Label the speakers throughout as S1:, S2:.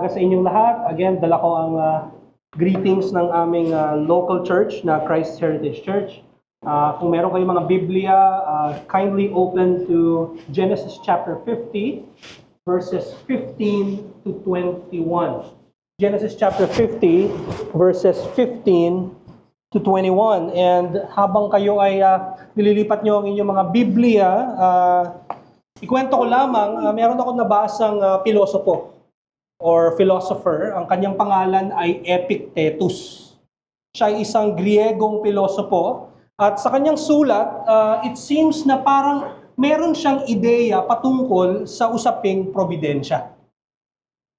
S1: umaga sa inyong lahat. Again, dala ko ang greetings ng aming local church na Christ Heritage Church. Kung meron kayong mga Biblia, kindly open to Genesis chapter 50, verses 15 to 21. Genesis chapter 50, verses 15 to 21. And habang kayo ay nililipat nyo ang inyong mga Biblia, ikwento ko lamang, meron akong nabasang pilosopo or philosopher. Ang kanyang pangalan ay Epictetus. Siya ay isang Griegong pilosopo. At sa kanyang sulat, it seems na parang meron siyang ideya patungkol sa usaping probidensya.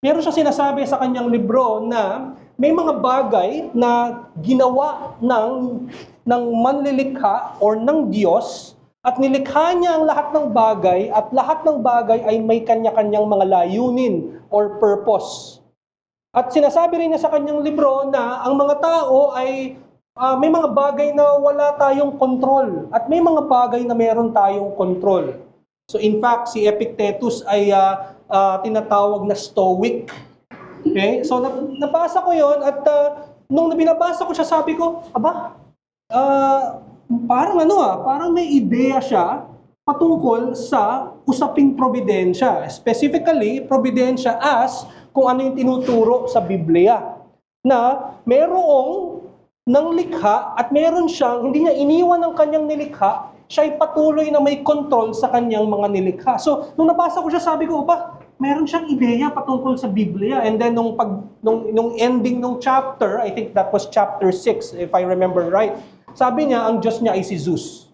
S1: Meron siya sinasabi sa kanyang libro na may mga bagay na ginawa ng manlilikha or ng Diyos at nilikha niya ang lahat ng bagay at lahat ng bagay ay may kanya-kanyang mga layunin or purpose. At sinasabi rin niya sa kanyang libro na ang mga tao ay may mga bagay na wala tayong control at may mga bagay na meron tayong control. So in fact, si Epictetus ay tinatawag na Stoic. Okay? So nabasa ko yon at nung binabasa ko siya, sabi ko, parang may ideya siya patungkol sa usaping probidensya. Specifically, probidensya as kung ano yung tinuturo sa Biblia. Na merong nang likha at meron siyang, hindi niya iniwan ang kanyang nilikha, siya ay patuloy na may control sa kanyang mga nilikha. So, nung nabasa ko siya, sabi ko, meron siyang ideya patungkol sa Biblia. And then, nung ending nung chapter, I think that was chapter 6, if I remember right, sabi niya, ang Diyos niya ay si Zeus.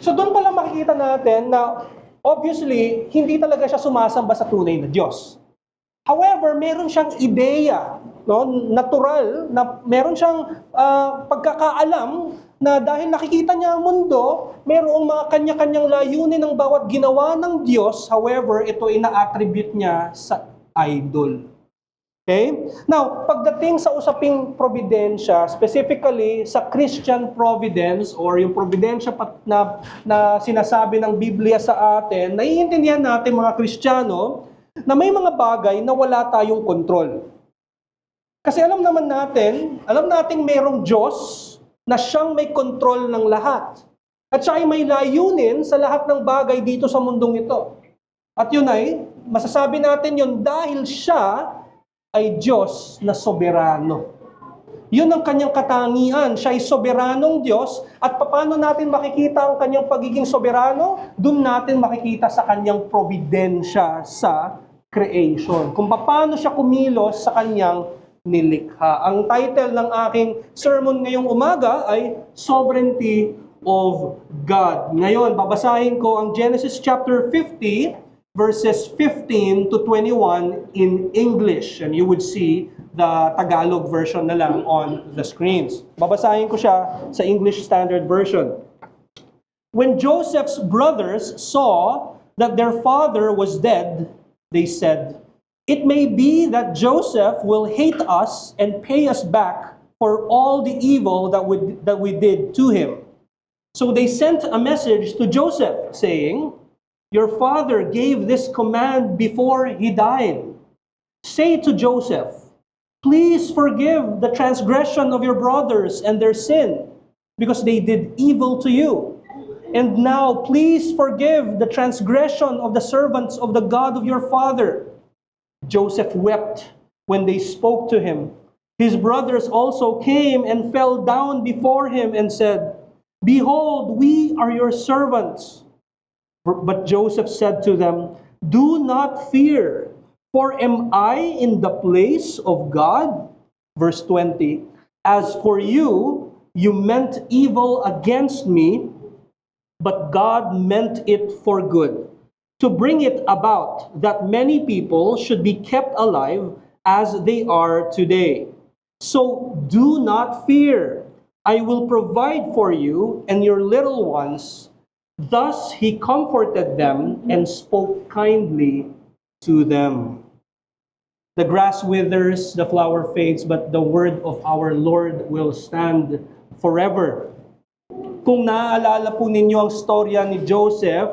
S1: So doon pala makikita natin na obviously, hindi talaga siya sumasamba sa tunay na Diyos. However, meron siyang ideya, natural, na meron siyang pagkakaalam na dahil nakikita niya ang mundo, merong mga kanya-kanyang layunin ng bawat ginawa ng Diyos. However, ito ay na-attribute niya sa idol. Okay? Now, pagdating sa usaping probidensya, specifically sa Christian providence or yung probidensya na sinasabi ng Biblia sa atin, naiintindihan natin mga Kristiyano na may mga bagay na wala tayong kontrol. Kasi alam nating mayroong Diyos na siyang may kontrol ng lahat. At siya ay may layunin sa lahat ng bagay dito sa mundong ito. At yun ay, masasabi natin yun dahil siya ay Diyos na soberano. Yun ang kanyang katangian. Siya ay soberanong Diyos. At paano natin makikita ang kanyang pagiging soberano? Doon natin makikita sa kanyang providensya sa creation. Kung paano siya kumilos sa kanyang nilikha. Ang title ng aking sermon ngayong umaga ay Sovereignty of God. Ngayon, babasahin ko ang Genesis chapter 50, verses 15 to 21 in English. And you would see the Tagalog version na lang on the screens. Babasahin ko siya sa English Standard Version. When Joseph's brothers saw that their father was dead, they said, "It may be that Joseph will hate us and pay us back for all the evil that we did to him." So they sent a message to Joseph saying, "Your father gave this command before he died. Say to Joseph, please forgive the transgression of your brothers and their sin, because they did evil to you. And now please forgive the transgression of the servants of the God of your father." Joseph wept when they spoke to him. His brothers also came and fell down before him and said, "Behold, we are your servants." But Joseph said to them, "Do not fear, for am I in the place of God?" Verse 20, "As for you, you meant evil against me, but God meant it for good, to bring it about that many people should be kept alive as they are today. So do not fear. I will provide for you and your little ones." Thus he comforted them and spoke kindly to them. The grass withers, the flower fades, but the word of our Lord will stand forever. Kung naaalala po ninyo ang storya ni Joseph,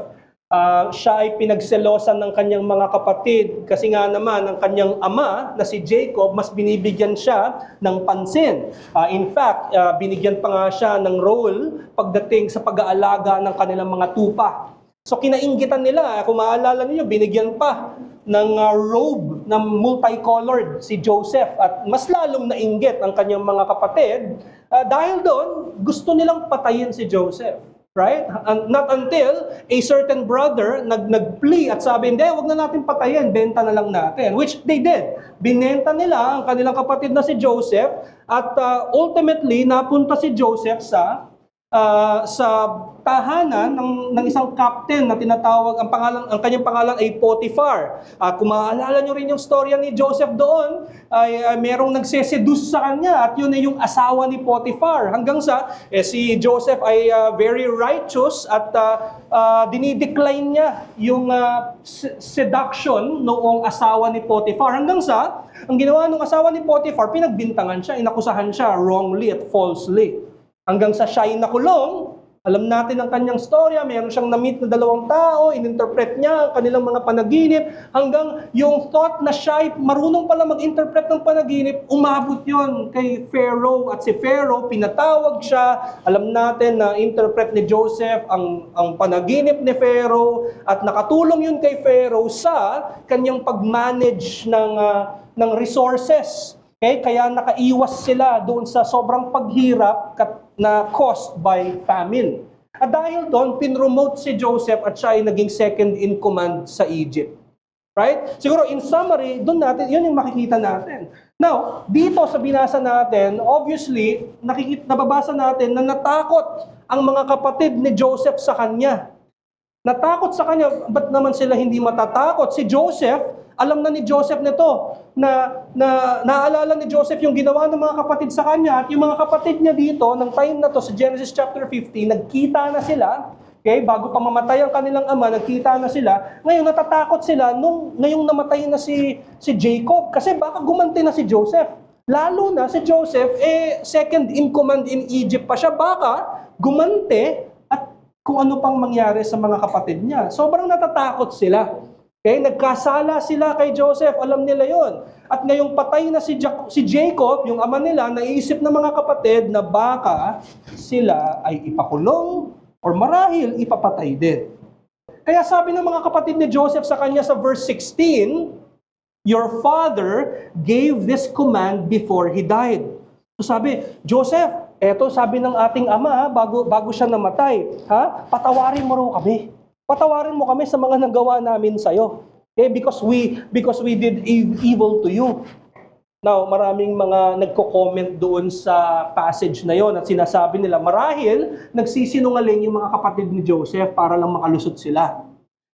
S1: Siya ay pinagselosan ng kanyang mga kapatid kasi nga naman ang kanyang ama na si Jacob, mas binibigyan siya ng pansin. In fact, binigyan pa nga siya ng role pagdating sa pag-aalaga ng kanilang mga tupa. So kinainggitan nila, kung maalala niyo, binigyan pa ng robe na multicolored si Joseph at mas lalong nainggit ang kanyang mga kapatid dahil doon gusto nilang patayin si Joseph. Right? Not until a certain brother nag-plea at sabi, hindi, wag na natin patayin, benta na lang natin. Which they did. Binenta nila ang kanilang kapatid na si Joseph at ultimately napunta si Joseph sa tahanan ng isang captain na tinatawag, ang kanyang pangalan ay Potiphar. Kung maaalala nyo rin yung storya ni Joseph doon, ay merong nagseseduce sa kanya at yun ay yung asawa ni Potiphar. Hanggang sa si Joseph ay very righteous at dinidecline niya yung seduction noong asawa ni Potiphar. Hanggang sa, ang ginawa ng asawa ni Potiphar, pinagbintangan siya, inakusahan siya wrongly at falsely. Hanggang sa siya ay nakulong, alam natin ang kanyang storya, meron siyang na-meet na 2 tao, ininterpret niya ang kanilang mga panaginip, hanggang yung thought na siya ay marunong pala mag-interpret ng panaginip, umabot yon kay Pharaoh, at si Pharaoh, pinatawag siya. Alam natin na interpret ni Joseph ang panaginip ni Pharaoh, at nakatulong yun kay Pharaoh sa kanyang pag-manage ng resources. Okay? Kaya nakaiwas sila doon sa sobrang paghirap na caused by famine. At dahil doon, pinromote si Joseph at siya ay naging second in command sa Egypt. Right? Siguro in summary, doon natin, yun yung makikita natin. Now, dito sa binasa natin, obviously, nababasa natin na natakot ang mga kapatid ni Joseph sa kanya. Natakot sa kanya, ba't naman sila hindi matatakot? Si Joseph, alam na ni Joseph nito na naalala ni Joseph yung ginawa ng mga kapatid sa kanya at yung mga kapatid niya dito, ng time na to sa Genesis chapter 15, nagkita na sila, okay, bago pa mamatay ang kanilang ama, nagkita na sila. Ngayon natatakot sila ngayong namatay na si Jacob kasi baka gumanti na si Joseph. Lalo na si Joseph, second in command in Egypt pa siya, baka gumanti at kung ano pang mangyari sa mga kapatid niya. Sobrang natatakot sila. Okay, nagkasala sila kay Joseph, alam nila yon. At ngayong patay na si Jacob, yung ama nila, naisip ng mga kapatid na baka sila ay ipakulong or marahil ipapatay din. Kaya sabi ng mga kapatid ni Joseph sa kanya sa verse 16, "Your father gave this command before he died." So sabi, Joseph, eto sabi ng ating ama, bago siya namatay, patawarin mo raw kami. Patawarin mo kami sa mga nagawa namin sa'yo. Okay? Because we did evil to you. Now, maraming mga nagko-comment doon sa passage na yon at sinasabi nila, marahil nagsisinungaling yung mga kapatid ni Joseph para lang makalusot sila.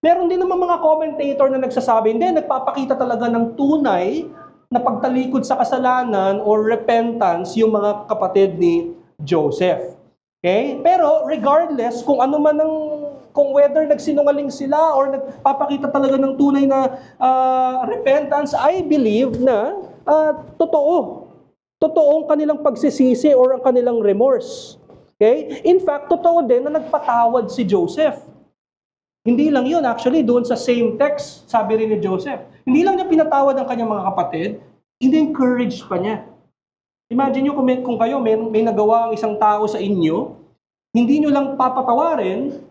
S1: Meron din naman mga commentator na nagsasabi, hindi, nagpapakita talaga ng tunay na pagtalikod sa kasalanan or repentance yung mga kapatid ni Joseph. Okay? Pero regardless kung ano man kung whether nagsinungaling sila or nagpapakita talaga ng tunay na repentance, I believe na totoo. Totoo ang kanilang pagsisisi or ang kanilang remorse. Okay? In fact, totoo din na nagpatawad si Joseph. Hindi lang yun, actually, doon sa same text, sabi rin ni Joseph, hindi lang niya pinatawad ang kanyang mga kapatid, in-encourage pa niya. Imagine nyo kung kayo may nagawa ang isang tao sa inyo, hindi nyo lang papatawarin,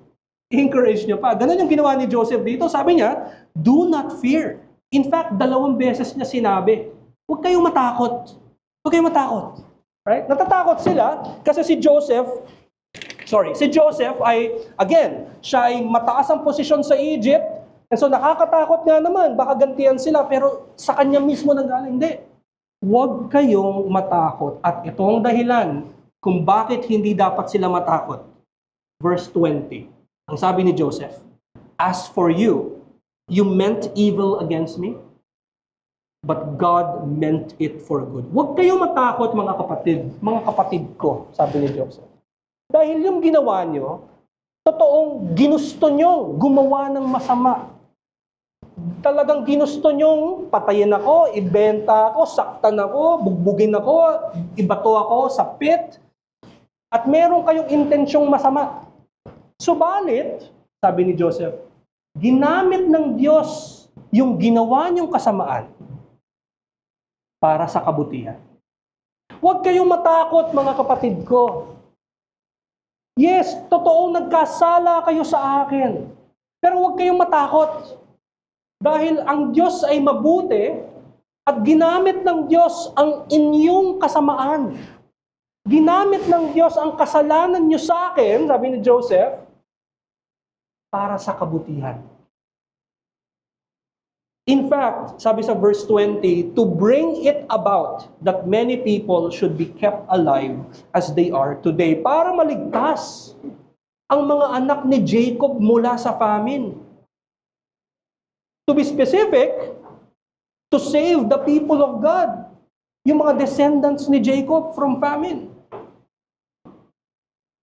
S1: encourage nyo pa. Ganun yung ginawa ni Joseph dito. Sabi niya, do not fear. In fact, 2 beses niya sinabi, huwag kayong matakot. Huwag kayong matakot. Right? Natatakot sila kasi si Joseph ay, again, siya ay mataas ang posisyon sa Egypt. And so nakakatakot nga naman, baka gantihan sila, pero sa kanya mismo nanggaling, hindi. Huwag kayong matakot. At ito ang dahilan kung bakit hindi dapat sila matakot. Verse 20. Ang sabi ni Joseph, "As for you, you meant evil against me, but God meant it for good." Huwag kayong matakot mga kapatid ko, sabi ni Joseph. Dahil yung ginawa nyo, totoong ginusto nyo gumawa ng masama. Talagang ginusto nyong patayin ako, ibenta ako, saktan ako, bugbugin ako, ibato ako sa pit, at meron kayong intensyong masama. Subalit, sabi ni Joseph, ginamit ng Diyos yung ginawa niyong kasamaan para sa kabutihan. Huwag kayong matakot, mga kapatid ko. Yes, totoong nagkasala kayo sa akin. Pero huwag kayong matakot. Dahil ang Diyos ay mabuti at ginamit ng Diyos ang inyong kasamaan. Ginamit ng Diyos ang kasalanan niyo sa akin, sabi ni Joseph, para sa kabutihan. In fact, sabi sa verse 20, to bring it about that many people should be kept alive as they are today. Para maligtas ang mga anak ni Jacob mula sa famine. To be specific, to save the people of God. Yung mga descendants ni Jacob from famine.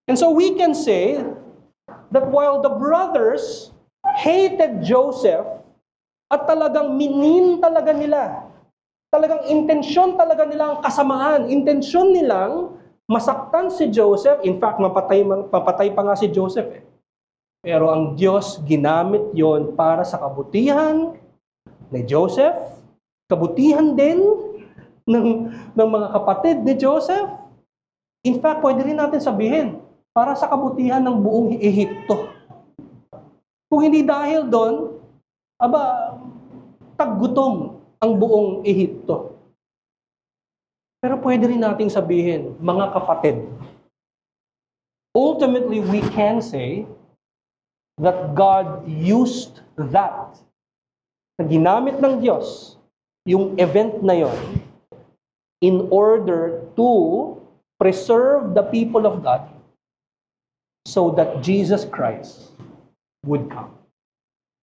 S1: And so we can say that while the brothers hated Joseph, at talagang minin talaga nila, talagang intensyon talaga nila ang kasamaan, intensyon nilang masaktan si Joseph, in fact, mapatay pa nga si Joseph eh. Pero ang Diyos ginamit yon para sa kabutihan ni Joseph, kabutihan din ng mga kapatid ni Joseph. In fact, pwede rin natin sabihin, para sa kabutihan ng buong Ehipto. Kung hindi dahil doon, taggutom ang buong Ehipto. Pero pwede rin nating sabihin, mga kapatid, ultimately we can say that God used that, na ginamit ng Diyos yung event na yon in order to preserve the people of God so that Jesus Christ would come.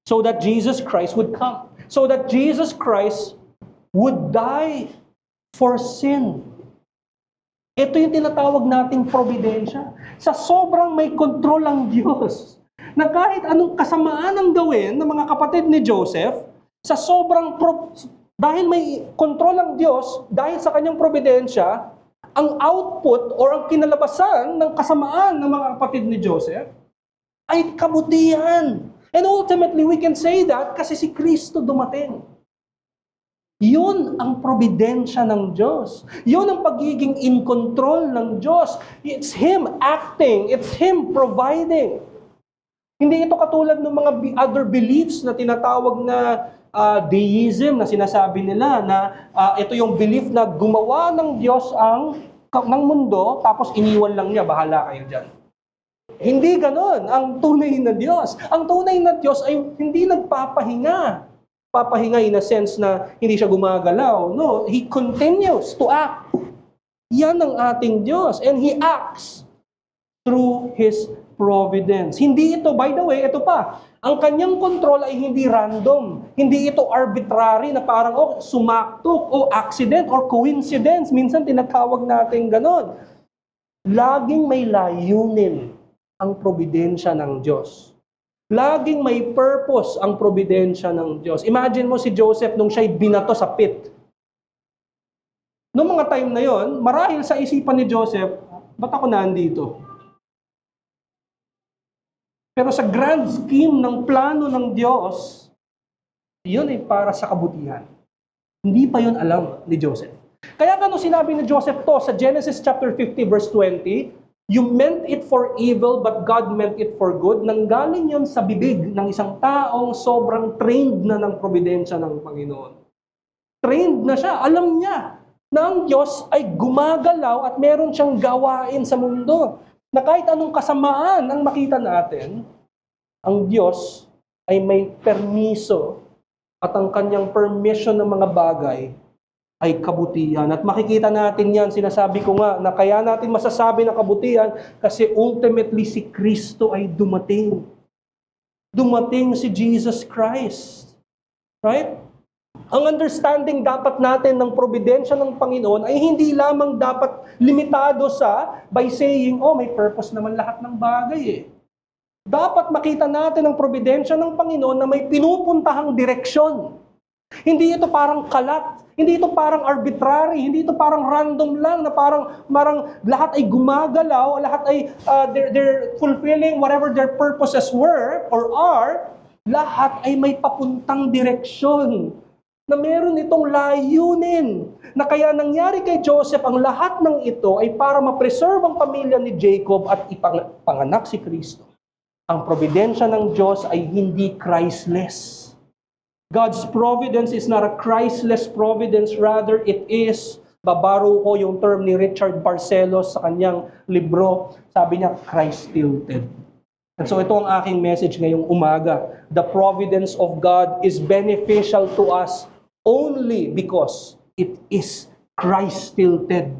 S1: So that Jesus Christ would come. So that Jesus Christ would die for sin. Ito yung tinatawag nating providensya. Sa sobrang may kontrol ang Diyos, na kahit anong kasamaan ang gawin ng mga kapatid ni Joseph, sa sobrang dahil may kontrol ang Diyos, dahil sa kanyang providensya, ang output or ang kinalabasan ng kasamaan ng mga kapatid ni Joseph ay kabutihan. And ultimately, we can say that kasi si Kristo dumating. Yun ang probidensya ng Diyos. Yun ang pagiging in control ng Diyos. It's Him acting. It's Him providing. Hindi ito katulad ng mga other beliefs na tinatawag na deism na sinasabi nila na ito yung belief na gumawa ng Diyos ng mundo tapos iniwan lang niya, bahala kayo dyan. Hindi ganon ang tunay na Diyos. Ang tunay na Diyos ay hindi nagpapahinga. Papahinga in a sense na hindi siya gumagalaw. No, He continues to act. Yan ang ating Diyos. And He acts through His providence. Hindi ito, by the way, ito pa. Ang kanyang control ay hindi random. Hindi ito arbitrary na parang sumaktok o accident or coincidence. Minsan tinatawag natin ganon. Laging may layunin ang probidensya ng Diyos. Laging may purpose ang probidensya ng Diyos. Imagine mo si Joseph nung siya'y binato sa pit. Noong mga time na yon, marahil sa isipan ni Joseph, ba't ako nandito? Pero sa grand scheme ng plano ng Diyos, yun ay para sa kabutihan. Hindi pa yun alam ni Joseph. Kaya gano'n sinabi ni Joseph to sa Genesis chapter 50 verse 20, you meant it for evil, but God meant it for good. Nanggaling yun sa bibig ng isang taong sobrang trained na ng probidensya ng Panginoon. Trained na siya. Alam niya na ang Diyos ay gumagalaw at meron siyang gawain sa mundo. Na kahit anong kasamaan ang makita natin, ang Diyos ay may permiso at ang kanyang permission ng mga bagay ay kabutihan. At makikita natin yan, sinasabi ko nga, na kaya natin masasabi na kabutihan kasi ultimately si Kristo ay dumating. Dumating si Jesus Christ. Right? Ang understanding dapat natin ng probidensya ng Panginoon ay hindi lamang dapat limitado sa by saying, may purpose naman lahat ng bagay eh. Dapat makita natin ang probidensya ng Panginoon na may pinupuntahang direksyon. Hindi ito parang kalat, hindi ito parang arbitrary, hindi ito parang random lang na parang lahat ay gumagalaw, lahat ay they're fulfilling whatever their purposes were or are, Lahat ay may papuntang direksyon na meron itong layunin na kaya nangyari kay Joseph, ang lahat ng ito ay para ma-preserve ang pamilya ni Jacob at ipanganak si Kristo. Ang providensya ng Diyos ay hindi Christless. God's providence is not a Christless providence, rather it is, babaro ko yung term ni Richard Barcelos sa kanyang libro, sabi niya, Christ-tilted. And so ito ang aking message ngayong umaga. The providence of God is beneficial to us only because it is Christ-tilted.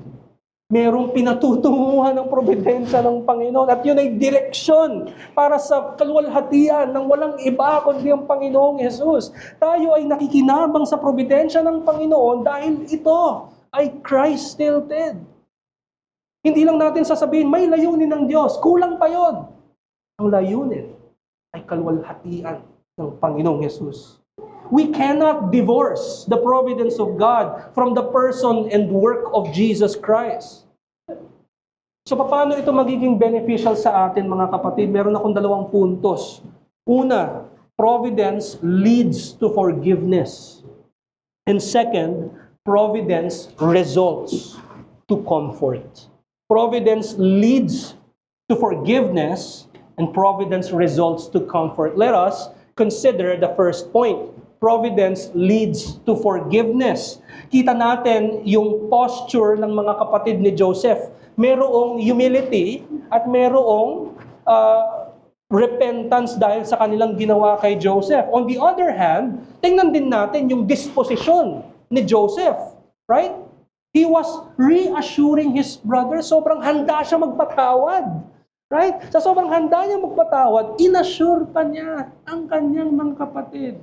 S1: Merong pinatutunguhan ng providensya ng Panginoon at yun ay direksyon para sa kaluwalhatian ng walang iba kundi ang Panginoong Yesus. Tayo ay nakikinabang sa providensya ng Panginoon dahil ito ay Christ-tilted. Hindi lang natin sasabihin, may layunin ng Diyos. Kulang pa yon. Ang layunin ay kaluwalhatian ng Panginoong Yesus. We cannot divorce the providence of God from the person and work of Jesus Christ. So paano ito magiging beneficial sa atin, mga kapatid? Meron akong 2 puntos. Una, providence leads to forgiveness. And second, providence results to comfort. Providence leads to forgiveness and providence results to comfort. Let us consider the first point. Providence leads to forgiveness. Kita natin yung posture ng mga kapatid ni Joseph. Merong humility at merong repentance dahil sa kanilang ginawa kay Joseph. On the other hand, tingnan din natin yung disposition ni Joseph. Right? He was reassuring his brother. Sobrang handa siya magpatawad. Right? Sa sobrang handa niya magpatawad, inassure pa niya ang kanyang mga kapatid.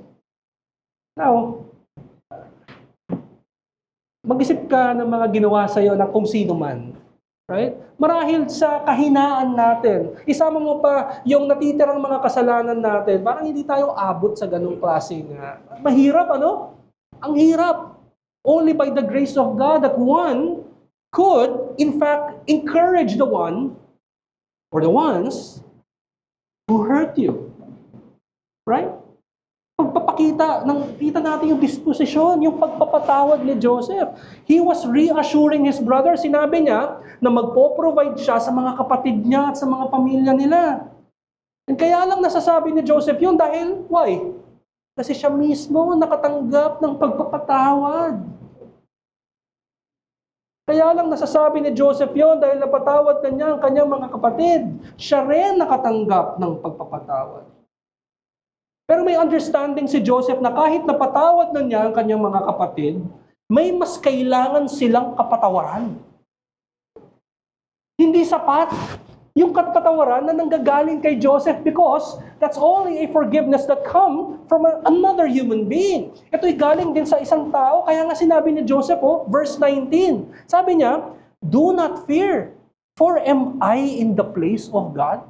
S1: Now, mag-isip ka ng mga ginawa sa iyo ng kung sino man. Right? Marahil sa kahinaan natin, isama mo pa yung natitirang mga kasalanan natin, parang hindi tayo abot sa ganung klaseng mahirap, ano? Ang hirap. Only by the grace of God that one could, in fact, encourage the one or the ones who hurt you. Right? Kita natin yung disposisyon, yung pagpapatawad ni Joseph. He was reassuring his brother. Sinabi niya na magpo-provide siya sa mga kapatid niya at sa mga pamilya nila. And kaya lang nasasabi ni Joseph yun dahil, why? Kasi siya mismo nakatanggap ng pagpapatawad. Kaya lang nasasabi ni Joseph yun dahil napatawad na niya ang kanyang mga kapatid. Siya rin nakatanggap ng pagpapatawad. Pero may understanding si Joseph na kahit napatawad na niya ang kanyang mga kapatid, may mas kailangan silang kapatawaran. Hindi sapat yung kapatawaran na nanggagaling kay Joseph because that's only a forgiveness that come from another human being. Ito'y galing din sa isang tao, kaya nga sinabi ni Joseph, verse 19, sabi niya, "Do not fear, for am I in the place of God?"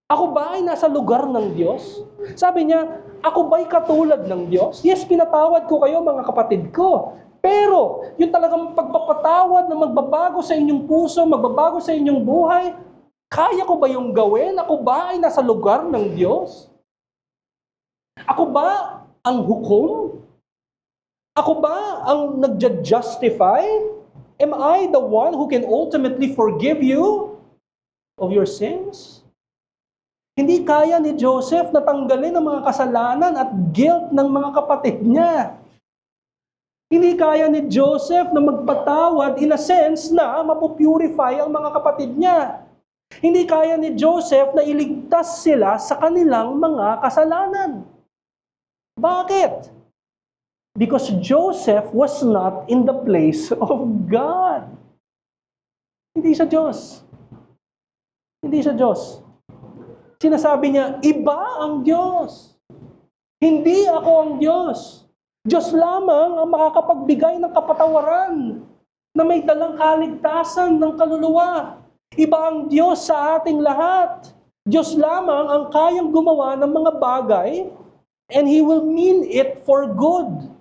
S1: Ako ba ay nasa lugar ng Diyos? Sabi niya, ako ba'y katulad ng Diyos? Yes, pinatawad ko kayo mga kapatid ko. Pero, yung talagang pagpapatawad na magbabago sa inyong puso, magbabago sa inyong buhay, kaya ko ba yung gawin? Ako ba ay nasa lugar ng Diyos? Ako ba ang hukom? Ako ba ang nagja-justify? Am I the one who can ultimately forgive you of your sins? Hindi kaya ni Joseph na tanggalin ang mga kasalanan at guilt ng mga kapatid niya. Hindi kaya ni Joseph na magpatawad in a sense na mapupurify ang mga kapatid niya. Hindi kaya ni Joseph na iligtas sila sa kanilang mga kasalanan. Bakit? Because Joseph was not in the place of God. Hindi siya Diyos. Hindi siya Diyos. Sinasabi niya, iba ang Diyos. Hindi ako ang Diyos. Diyos lamang ang makakapagbigay ng kapatawaran na may dalang kaligtasan ng kaluluwa. Iba ang Diyos sa ating lahat. Diyos lamang ang kayang gumawa ng mga bagay and He will mean it for good.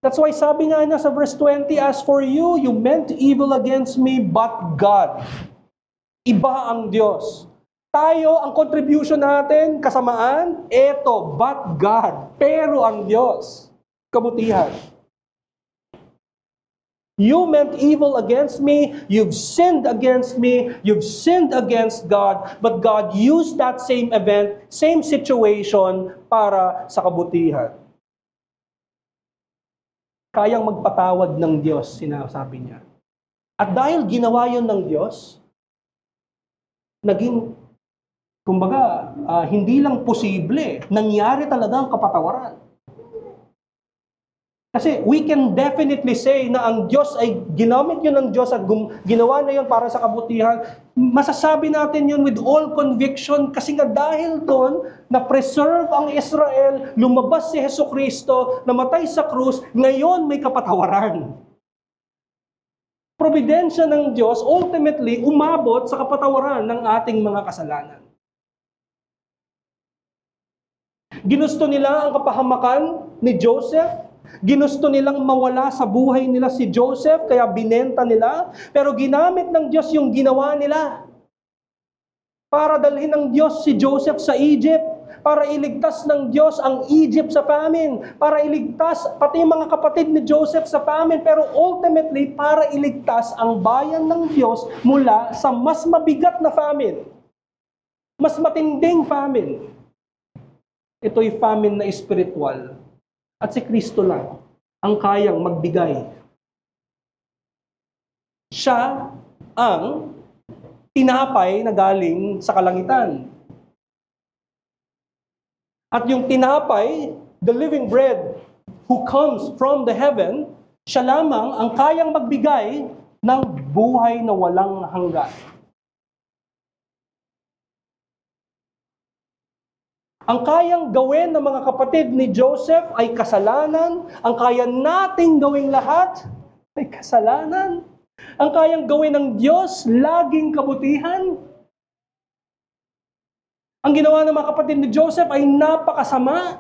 S1: That's why sabi nga niya sa verse 20, "As for you, you meant evil against me, but God." Iba ang Diyos. Tayo, ang contribution natin, kasamaan, eto, but God. Pero ang Diyos, kabutihan. You meant evil against me, you've sinned against me, you've sinned against God, but God used that same event, same situation, para sa kabutihan. Kayang magpatawad ng Diyos, sinasabi niya. At dahil ginawa yun ng Diyos, naging, kumbaga, hindi lang posible, nangyari talaga ang kapatawaran. Kasi we can definitely say na ang Diyos ay ginamit yun ng Diyos at ginawa na yun para sa kabutihan. Masasabi natin yun with all conviction kasi nga dahil doon na preserve ang Israel, lumabas si Jesucristo, namatay sa krus, ngayon may kapatawaran. Providensya ng Diyos ultimately umabot sa kapatawaran ng ating mga kasalanan. Ginusto nila ang kapahamakan ni Joseph. Ginusto nilang mawala sa buhay nila si Joseph, kaya binenta nila. Pero ginamit ng Diyos yung ginawa nila. Para dalhin ng Diyos si Joseph sa Egypt. Para iligtas ng Diyos ang Egypt sa famine. Para iligtas pati mga kapatid ni Joseph sa famine. Pero ultimately, para iligtas ang bayan ng Diyos mula sa mas mabigat na famine. Mas matinding famine. Ito'y famine na spiritual. At si Kristo lang ang kayang magbigay. Siya ang tinapay na galing sa kalangitan. At yung tinapay, the living bread who comes from the heaven, siya lamang ang kayang magbigay ng buhay na walang hanggan. Ang kayang gawin ng mga kapatid ni Joseph ay kasalanan. Ang kaya nating gawing lahat ay kasalanan. Ang kayang gawin ng Diyos, laging kabutihan. Ang ginawa ng mga kapatid ni Joseph ay napakasama.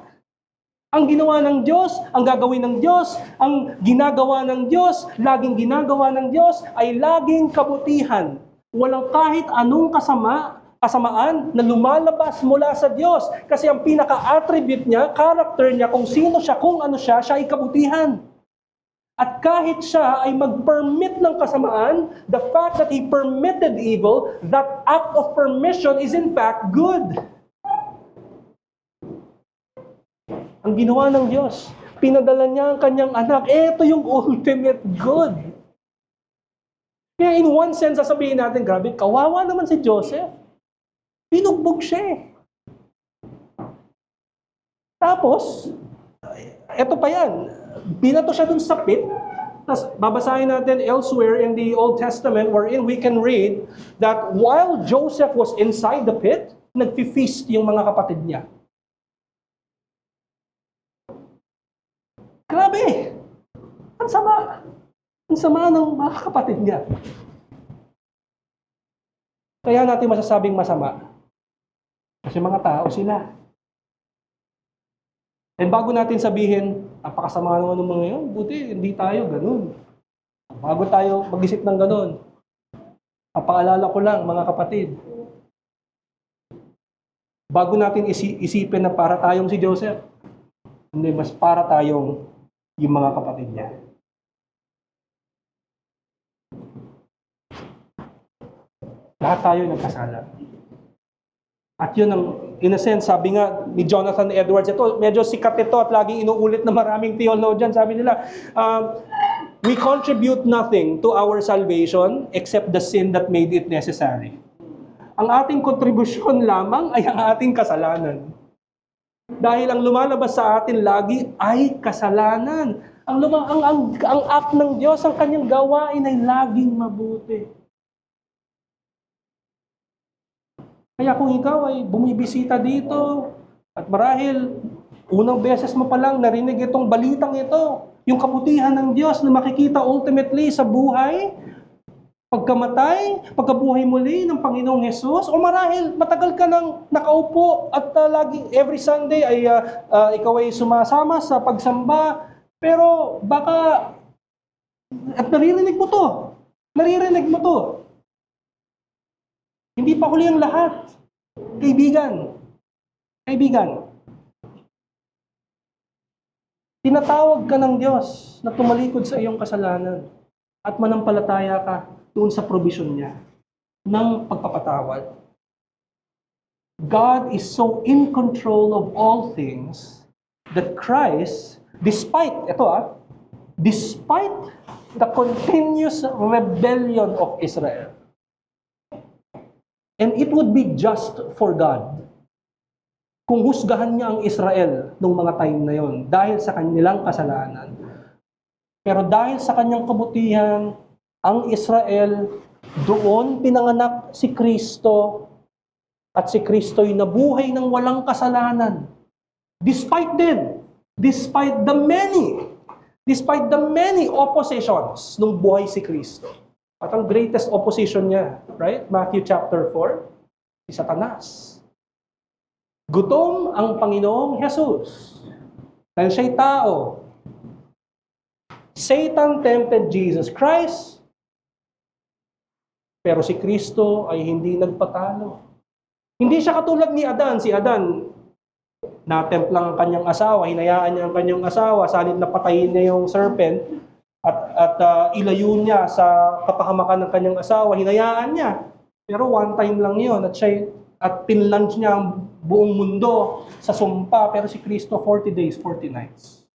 S1: Ang ginawa ng Diyos, ang gagawin ng Diyos, ang ginagawa ng Diyos, laging ginagawa ng Diyos ay laging kabutihan. Walang kahit anong kasamaan na lumalabas mula sa Diyos. Kasi ang pinaka-attribute niya, character niya, kung sino siya, kung ano siya, siya ay kabutihan. At kahit siya ay mag-permit ng kasamaan, the fact that He permitted evil, that act of permission is in fact good. Ang ginawa ng Diyos, pinadala niya ang kanyang anak. Ito yung ultimate good. Kaya in one sense, sasabihin natin, grabe, kawawa naman si Joseph. Pinugbog siya eh. Tapos, eto pa yan, binato siya dun sa pit. Tapos babasahin natin elsewhere in the Old Testament wherein we can read that while Joseph was inside the pit, nagfi-feast yung mga kapatid niya. Grabe! Ang sama! Ang sama ng mga kapatid niya. Kaya natin masasabing masama. Kasi mga tao sila. And bago natin sabihin, napakasama naman ng mga yun, buti hindi tayo ganun. Bago tayo mag-isip ng ganun, papaalala ko lang mga kapatid, bago natin isipin na para tayong si Joseph, hindi, mas para tayong yung mga kapatid niya. Lahat tayo nagkasala. At yun ang, in a sense, sabi nga ni Jonathan Edwards, ito, medyo sikat ito at laging inuulit na maraming theologian, sabi nila, we contribute nothing to our salvation except the sin that made it necessary. Ang ating kontribusyon lamang ay ang ating kasalanan. Dahil ang lumalabas sa atin lagi ay kasalanan. Ang act ng Diyos, ang kanyang gawain ay laging mabuti. Kaya kung ikaw ay bumibisita dito, at marahil, unang beses mo palang narinig itong balitang ito, yung kabutihan ng Diyos na makikita ultimately sa buhay, pagkamatay, pagkabuhay muli ng Panginoong Hesus, o marahil matagal ka nang nakaupo at lagi every Sunday ay ikaw ay sumasama sa pagsamba, pero baka, at naririnig mo to, Hindi pa huli ang lahat. Kaibigan, tinatawag ka ng Diyos na tumalikod sa iyong kasalanan at manampalataya ka doon sa provision niya ng pagpapatawad. God is so in control of all things that Christ, despite the continuous rebellion of Israel, and it would be just for God kung husgahan niya ang Israel nung mga time na yon dahil sa kanilang kasalanan. Pero dahil sa kanyang kabutihan, ang Israel, doon pinanganak si Kristo, at si Kristo'y nabuhay ng walang kasalanan. Despite the many oppositions nung buhay si Kristo. At ang greatest opposition niya, right? Matthew chapter 4, si Satanas. Gutom ang Panginoong Jesus. Dahil siya'y tao. Satan tempted Jesus Christ, pero si Kristo ay hindi nagpatalo. Hindi siya katulad ni Adan. Si Adan, na-tempt lang ang kanyang asawa, hinayaan niya ang kanyang asawa, salit na patayin niya yung serpent, at ilayo niya sa kapahamakan ng kanyang asawa, hinayaan niya. Pero one time lang yun, at pinlunge niya ang buong mundo sa sumpa, pero si Kristo 40 days, 40 nights.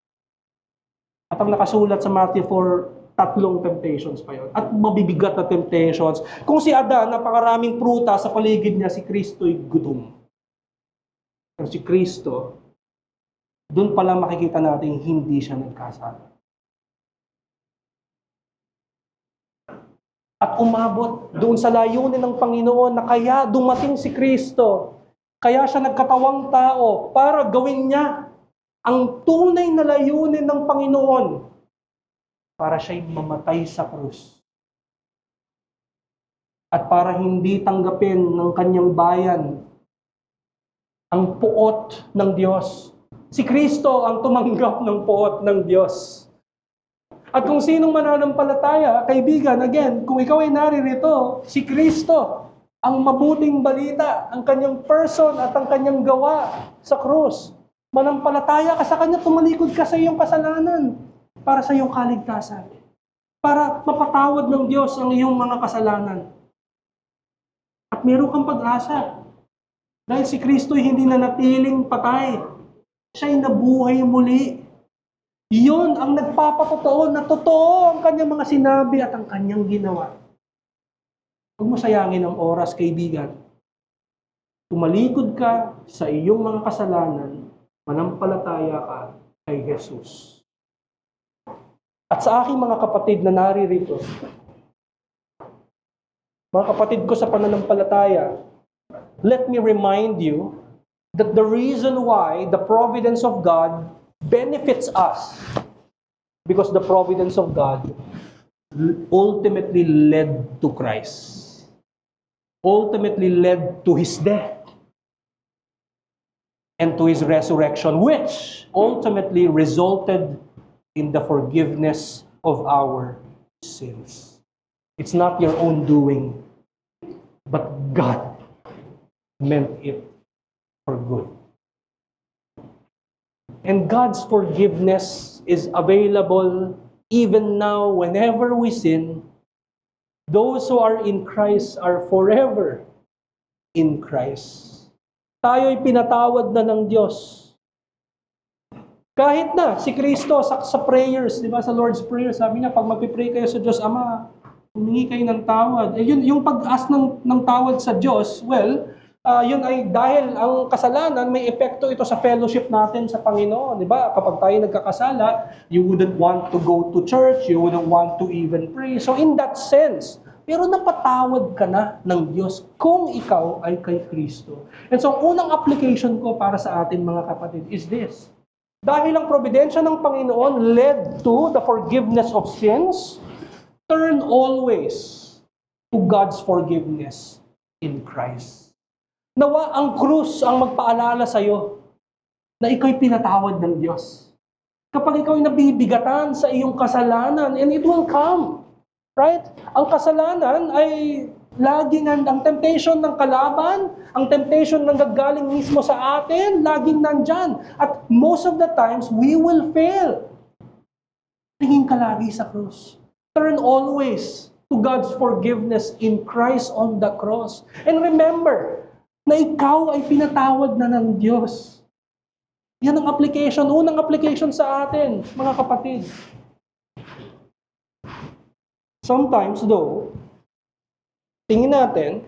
S1: At ang nakasulat sa Matthew 4, 3 temptations pa yun. At mabibigat na temptations. Kung si Adan, napakaraming pruta sa paligid niya, si Kristo'y gutom. Pero si Kristo, doon pala makikita natin hindi siya nagkasala. At umabot doon sa layunin ng Panginoon na kaya dumating si Kristo. Kaya siya nagkatawang tao para gawin niya ang tunay na layunin ng Panginoon para siya'y mamatay sa krus. At para hindi tanggapin ng kanyang bayan ang puot ng Diyos. Si Kristo ang tumanggap ng puot ng Diyos. At kung sinong mananampalataya, kaibigan, again, kung ikaw ay naririto, si Kristo, ang mabuting balita, ang kanyang person at ang kanyang gawa sa krus. Manampalataya ka sa kanya, tumalikod ka sa iyong kasalanan para sa iyong kaligtasan. Para mapatawad ng Diyos ang iyong mga kasalanan. At meron kang pag-asa. Dahil si Kristo ay hindi nanatiling patay. Siya'y nabuhay muli. Iyon ang nagpapatotoo na totoo ang kanyang mga sinabi at ang kanyang ginawa. Huwag mo sayangin ang oras, kaibigan. Tumalikod ka sa iyong mga kasalanan, manampalataya ka kay Jesus. At sa aking mga kapatid na naririto, mga kapatid ko sa pananampalataya, let me remind you that the reason why the providence of God benefits us, because the providence of God ultimately led to Christ, ultimately led to His death, and to His resurrection, which ultimately resulted in the forgiveness of our sins. It's not your own doing, but God meant it for good. And God's forgiveness is available even now whenever we sin. Those who are in Christ are forever in Christ. Tayo'y pinatawad na ng Diyos. Kahit na si Kristo sa prayers, di ba, sa Lord's Prayer, sabi niya, pag magpipray kayo sa Diyos Ama, humingi kayo ng tawad. Yung pag-ask ng tawad sa Diyos, well, yun ay dahil ang kasalanan, may epekto ito sa fellowship natin sa Panginoon. Di ba? Kapag tayo nagkakasala, you wouldn't want to go to church, you wouldn't want to even pray. So in that sense, pero napatawad ka na ng Diyos kung ikaw ay kay Kristo. And so, unang application ko para sa atin mga kapatid is this. Dahil ang providensya ng Panginoon led to the forgiveness of sins, turn always to God's forgiveness in Christ. Nawa ang krus ang magpaalala sa iyo na ikaw'y pinatawad ng Diyos. Kapag ikaw'y nabibigatan sa iyong kasalanan, and it will come, right? Ang kasalanan ay Laging ang temptation ng kalaban, ang temptation ng gagaling mismo sa atin, laging nandyan. At most of the times, we will fail. Tingin ka lagi sa krus. Turn always to God's forgiveness in Christ on the cross. And remember, na ikaw ay pinatawad na ng Diyos. Yan ang application, unang application sa atin, mga kapatid. Sometimes though, tingin natin,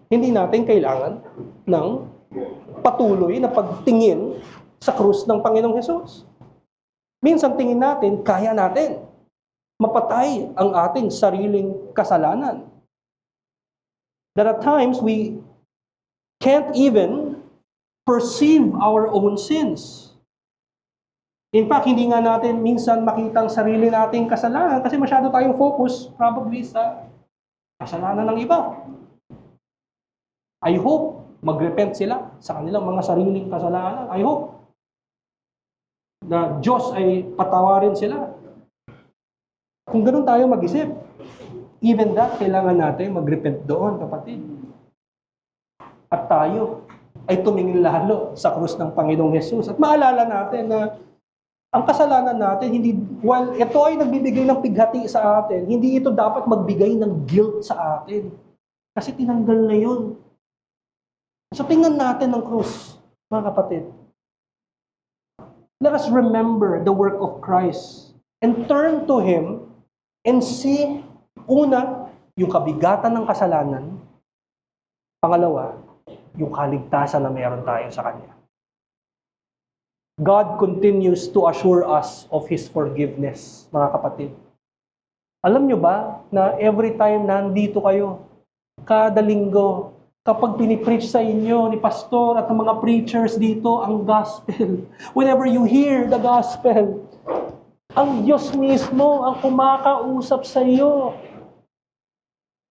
S1: hindi natin kailangan ng patuloy na pagtingin sa krus ng Panginoong Hesus. Minsan tingin natin, kaya natin mapatay ang ating sariling kasalanan. That at times we can't even perceive our own sins. In fact, hindi nga natin minsan makita ang sarili nating kasalanan kasi masyado tayong focus probably sa kasalanan ng iba. I hope mag-repent sila sa kanilang mga sariling kasalanan. I hope na Diyos ay patawarin sila. Kung ganun tayo mag-isip, even that, kailangan natin mag-repent doon, kapatid. At tayo ay tumingin lalo sa krus ng Panginoong Hesus. At maalala natin na ang kasalanan natin, while ito ay nagbibigay ng pighati sa atin, hindi ito dapat magbigay ng guilt sa atin. Kasi tinanggal na yun. So tingnan natin ang krus, mga kapatid. Let us remember the work of Christ and turn to Him and see, una, yung kabigatan ng kasalanan. Pangalawa, yung kaligtasan na meron tayo sa Kanya. God continues to assure us of His forgiveness, mga kapatid. Alam nyo ba na every time nandito kayo, kada linggo, kapag pinipreach sa inyo ni pastor at ng mga preachers dito ang gospel, whenever you hear the gospel, ang Diyos mismo ang kumakausap sa iyo.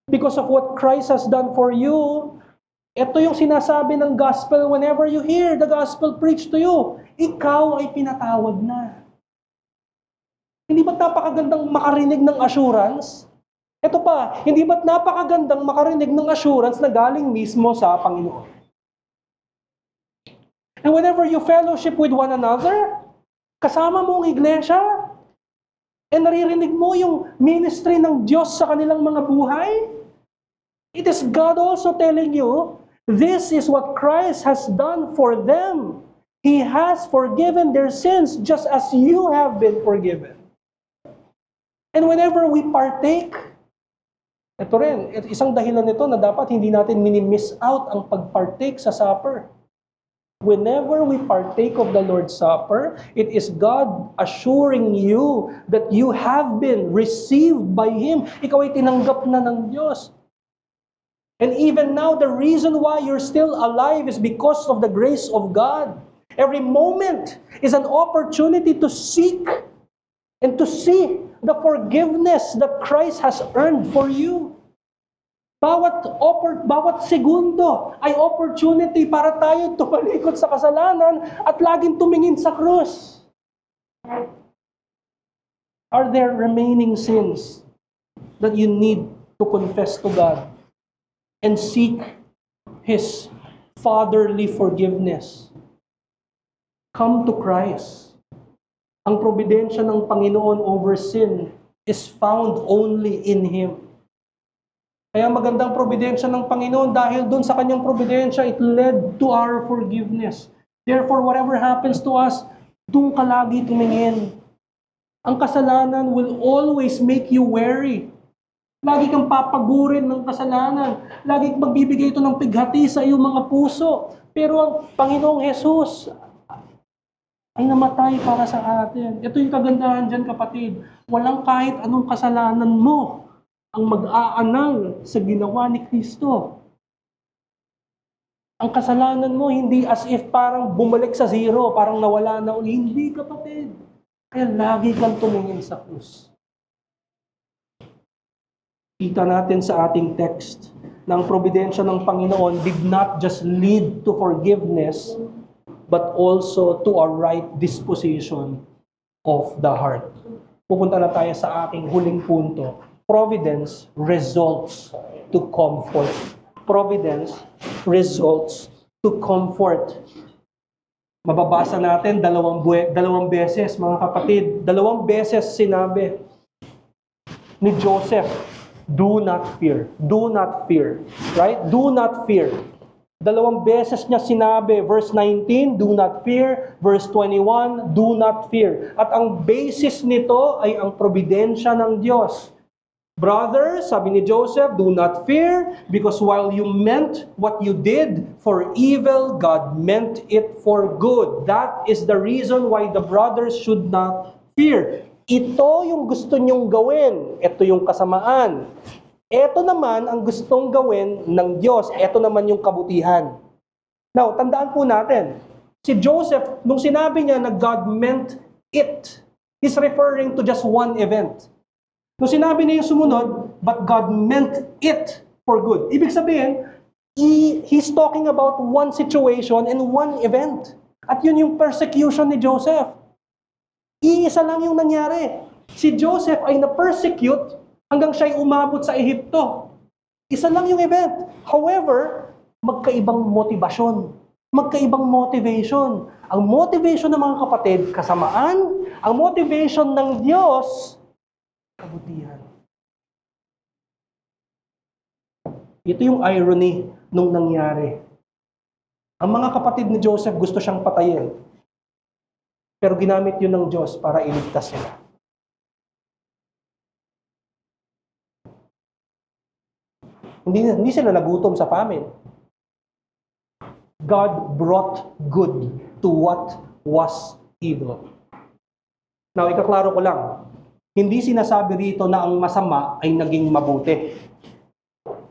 S1: Because of what Christ has done for you, ito yung sinasabi ng gospel whenever you hear the gospel preached to you. Ikaw ay pinatawad na. Hindi ba't napakagandang makarinig ng assurance? Ito pa, hindi ba't napakagandang makarinig ng assurance na galing mismo sa Panginoon? And whenever you fellowship with one another, kasama mo ang iglesia, and naririnig mo yung ministry ng Diyos sa kanilang mga buhay, it is God also telling you, this is what Christ has done for them. He has forgiven their sins just as you have been forgiven. And whenever we partake, ito rin, isang dahilan nito na dapat hindi natin minimiss out ang pagpartake sa supper. Whenever we partake of the Lord's Supper, it is God assuring you that you have been received by Him. Ikaw ay tinanggap na ng Diyos. And even now, the reason why you're still alive is because of the grace of God. Every moment is an opportunity to seek and to see the forgiveness that Christ has earned for you. Bawat segundo ay opportunity para tayo tumalikod sa kasalanan at laging tumingin sa krus. Are there remaining sins that you need to confess to God and seek His fatherly forgiveness? Come to Christ. Ang probidensya ng Panginoon over sin is found only in Him. Kaya magandang probidensya ng Panginoon dahil doon sa kanyang probidensya, it led to our forgiveness. Therefore, whatever happens to us, doon ka lagi tumingin. Ang kasalanan will always make you wary. Lagi kang papagurin ng kasalanan. Lagi kang magbibigay ito ng pighati sa iyong mga puso. Pero ang Panginoong Hesus ay namatay para sa atin. Ito yung kagandahan dyan, kapatid. Walang kahit anong kasalanan mo ang mag-aanal sa ginawa ni Kristo. Ang kasalanan mo, hindi as if parang bumalik sa zero, parang nawala na uli. Hindi, kapatid. Kaya lagi kang tumingin sa krus. Kita natin sa ating text na ang probidensya ng Panginoon did not just lead to forgiveness, but also to a right disposition of the heart. Pupunta na tayo sa aking huling punto. providence results to comfort. Providence results to comfort. Mababasa natin dalawang beses, mga kapatid. Dalawang beses sinabi ni Joseph, do not fear. Do not fear. Right? Do not fear. Dalawang beses niya sinabi, verse 19, do not fear. Verse 21, do not fear. At ang basis nito ay ang probidensya ng Diyos. Brother, sabi ni Joseph, do not fear, because while you meant what you did for evil, God meant it for good. That is the reason why the brothers should not fear. Ito yung gusto nyong gawin. Ito yung kasamaan. Ito naman ang gustong gawin ng Diyos. Ito naman yung kabutihan. Now, tandaan po natin, si Joseph, nung sinabi niya na God meant it, he's referring to just one event. Nung sinabi niya yung sumunod, but God meant it for good. Ibig sabihin, he's talking about one situation and one event. At yun yung persecution ni Joseph. Iisa lang yung nangyari. Si Joseph ay na-persecute hanggang siya'y umabot sa Ehipto. Isa lang yung event. However, magkaibang motibasyon. Magkaibang motivation. Ang motivation ng mga kapatid, kasamaan. Ang motivation ng Diyos, kabutihan. Ito yung irony nung nangyari. Ang mga kapatid ni Joseph gusto siyang patayin. Pero ginamit yun ng Diyos para iligtas sila. Hindi sila nagutom sa famine. God brought good to what was evil. Now, ikaklaro ko lang. Hindi sinasabi rito na ang masama ay naging mabuti.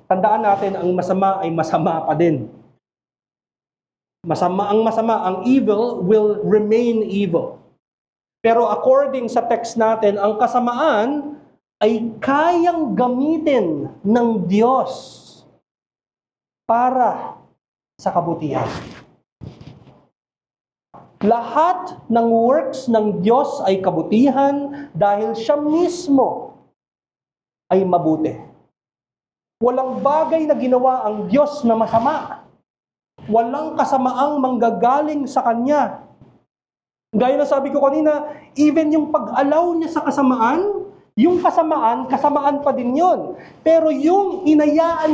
S1: Tandaan natin, ang masama ay masama pa din. Ang evil will remain evil. Pero according sa text natin, ang kasamaan ay kayang gamitin ng Diyos para sa kabutihan. Lahat ng works ng Diyos ay kabutihan dahil siya mismo ay mabuti. Walang bagay na ginawa ang Diyos na masama. Walang kasamaang manggagaling sa Kanya. Gaya na sabi ko kanina, even yung pag-allow niya sa kasamaan, yung kasamaan pa din yun. Pero yung inallow